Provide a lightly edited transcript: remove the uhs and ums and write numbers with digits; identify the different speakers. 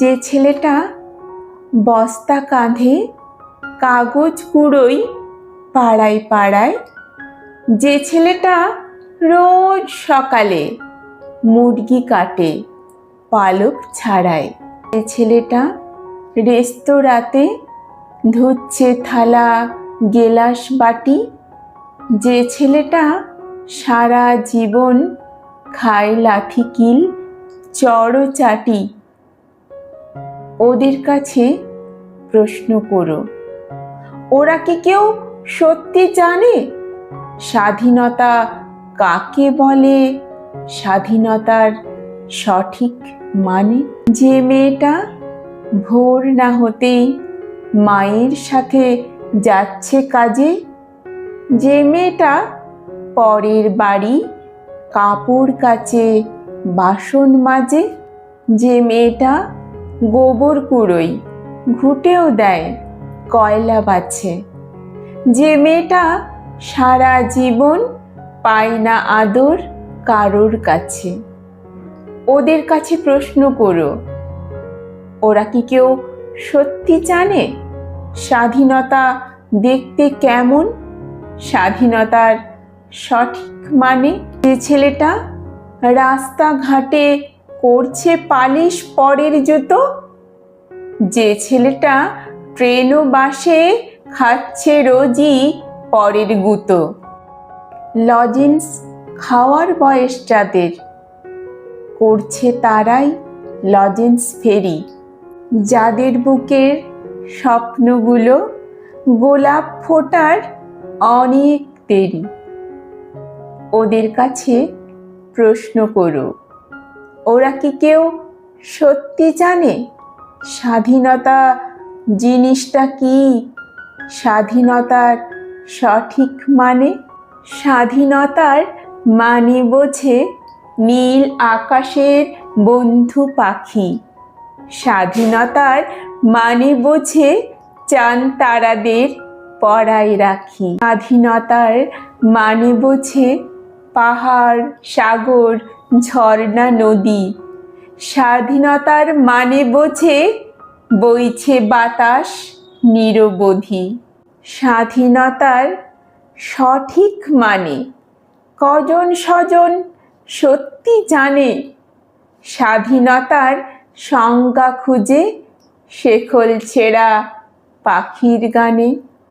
Speaker 1: যে ছেলেটা বস্তা কাঁধে কাগজ কুড়োই পাড়ায় পাড়ায়, যে ছেলেটা রোজ সকালে মুরগি কাটে পালক ছাড়ায়, যে ছেলেটা রেস্তোরাঁতে ধুচ্ছে থালা গেলাস বাটি, যে ছেলেটা সারা জীবন খায় লাঠি কিল চড় চাটি, ওদের কাছে প্রশ্ন করো, ওরা কি কেউ সত্যি জানে স্বাধীনতা কাকে বলে, স্বাধীনতার সঠিক মানে? যে মেয়েটা ভোর না হতেই মায়ের সাথে যাচ্ছে কাজে, যে মেয়েটা পরের বাড়ি কাপড় কাচে বাসন মাজে, যে মেয়েটা গোবর কুড়োই ঘুঁটেও দেয় কয়লা বাছে, যে মেয়েটা সারা জীবন পায় না আদর কারোর কাছে, ওদের কাছে প্রশ্ন করো, ওরা কি কেউ সত্যি জানে স্বাধীনতা দেখতে কেমন, স্বাধীনতার সঠিক মানে? যে ছেলেটা রাস্তাঘাটে করছে পালিশ পরের জুতো, যে ছেলেটা ট্রেন ও বাসে খাচ্ছে রোজই পরের গুঁতো, লজেন্স খাওয়ার বয়স যাদের করছে তারাই লজেন্স ফেরি, যাদের বুকের স্বপ্নগুলো গোলাপ ফোটার অনেক দেরি, ওদের কাছে প্রশ্ন করো, ওরা কি কেউ সত্যি জানে স্বাধীনতা জিনিসটা কি, স্বাধীনতার সঠিক মানে? স্বাধীনতার মানে বোঝে নীল আকাশের বন্ধু পাখি, স্বাধীনতার মানে বোঝে চাঁদ তারাদের পরায় রাখি, স্বাধীনতার মানে বোঝে পাহাড় সাগর ঝর্ণা নদী, স্বাধীনতার মানে বোঝে বইছে বাতাস নিরবধি। স্বাধীনতার সঠিক মানে কজন স্বজন সত্যি জানে, স্বাধীনতার সংজ্ঞা খুঁজে শেকল ছেঁড়া পাখির গানে।